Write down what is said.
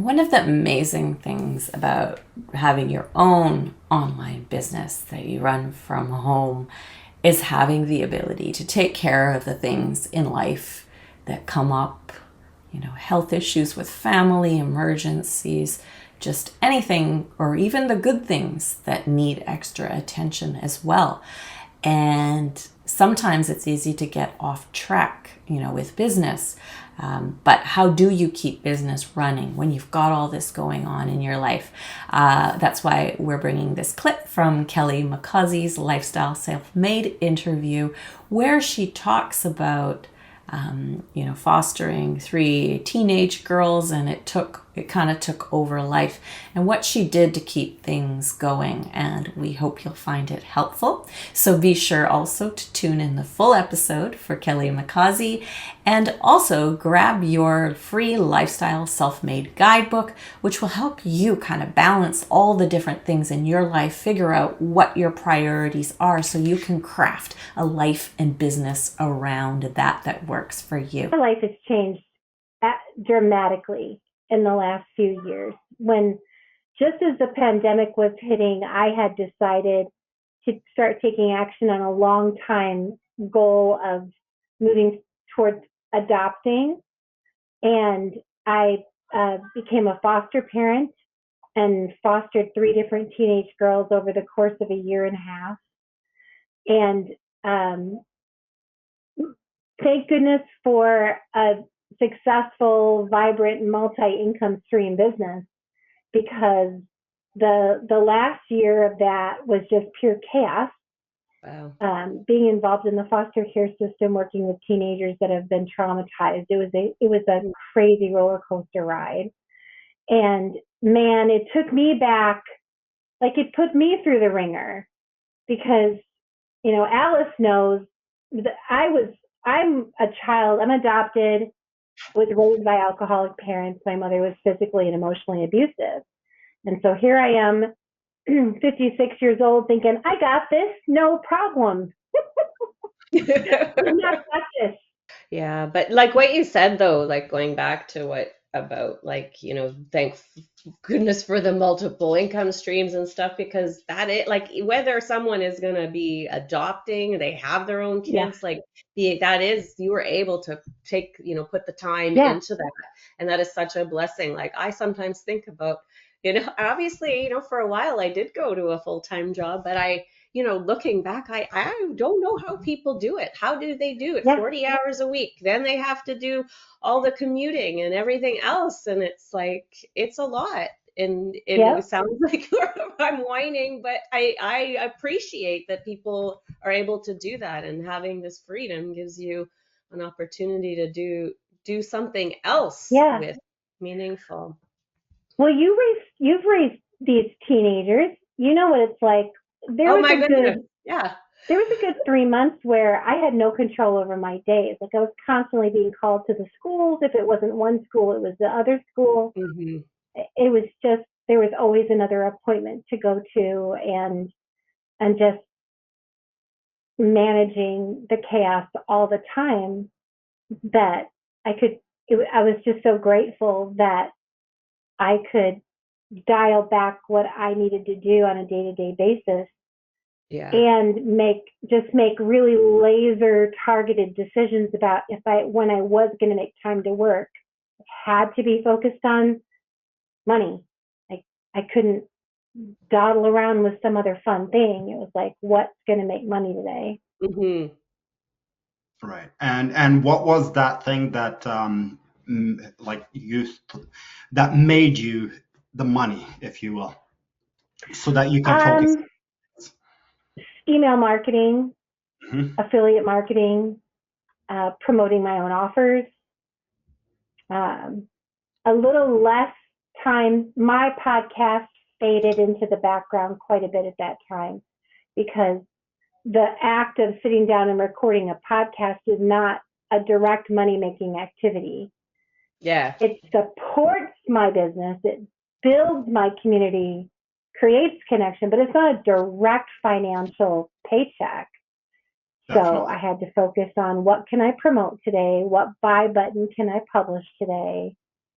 One of the amazing things about having your own online business that you run from home is having the ability to take care of the things in life that come up, health issues with family, emergencies, just anything, or even the good things that need extra attention as well. And sometimes it's easy to get off track, with business. But how do you keep business running when you've got all this going on in your life? That's why we're bringing this clip from Kelly McCausey's Lifestyle Self-Made interview, where she talks about fostering three teenage girls, and it kind of took over life, and what she did to keep things going. And we hope you'll find it helpful. So be sure also to tune in the full episode for Kelly McCausey, and also grab your free Lifestyle Self-Made guidebook, which will help you kind of balance all the different things in your life, figure out what your priorities are so you can craft a life and business around that works for you. My life has changed dramatically in the last few years. When just as the pandemic was hitting, I had decided to start taking action on a long time goal of moving towards adopting. And I became a foster parent and fostered three different teenage girls over the course of a year and a half. And thank goodness for a successful, vibrant, multi-income stream business, because the last year of that was just pure chaos. Wow. Being involved in the foster care system, working with teenagers that have been traumatized, it was a crazy roller coaster ride. And man, it took me back, like it put me through the ringer, because Alice knows that I'm a child. I'm adopted, was raised by alcoholic parents. My mother was physically and emotionally abusive. And so here I am, 56 years old, thinking, I got this, no problem. Not got this. Yeah, but like what you said though, like going back to what about like, thank goodness for the multiple income streams and stuff, because like whether someone is going to be adopting, they have their own Yeah. kids, like you were able to take, put the time Yeah. into that. And that is such a blessing. Like I sometimes think about, obviously, for a while I did go to a full-time job, but looking back, I don't know how people do it. How do they do it? Yeah. 40 hours a week. Then they have to do all the commuting and everything else. And it's like, it's a lot. And it sounds like I'm whining, but I appreciate that people are able to do that, and having this freedom gives you an opportunity to do something else with meaningful. Well, you've raised these teenagers. You know what it's like. Oh my goodness. Yeah. There was a good 3 months where I had no control over my days. Like I was constantly being called to the schools. If it wasn't one school, it was the other school. Mm-hmm. It was just, there was always another appointment to go to, and just managing the chaos all the time, that I was just so grateful that I could dial back what I needed to do on a day-to-day basis. Yeah. And make really laser targeted decisions about when I was going to make time to work, it had to be focused on money. I couldn't dawdle around with some other fun thing. It was like, what's going to make money today? Mm-hmm. Right. And what was that thing that that made you the money, if you will, so that you can focus? Email marketing, Mm-hmm. affiliate marketing, promoting my own offers. A little less time. My podcast faded into the background quite a bit at that time, because the act of sitting down and recording a podcast is not a direct money-making activity. Yeah. It supports my business. It builds my community, creates connection, but it's not a direct financial paycheck. Definitely. So I had to focus on, what can I promote today? What buy button can I publish today?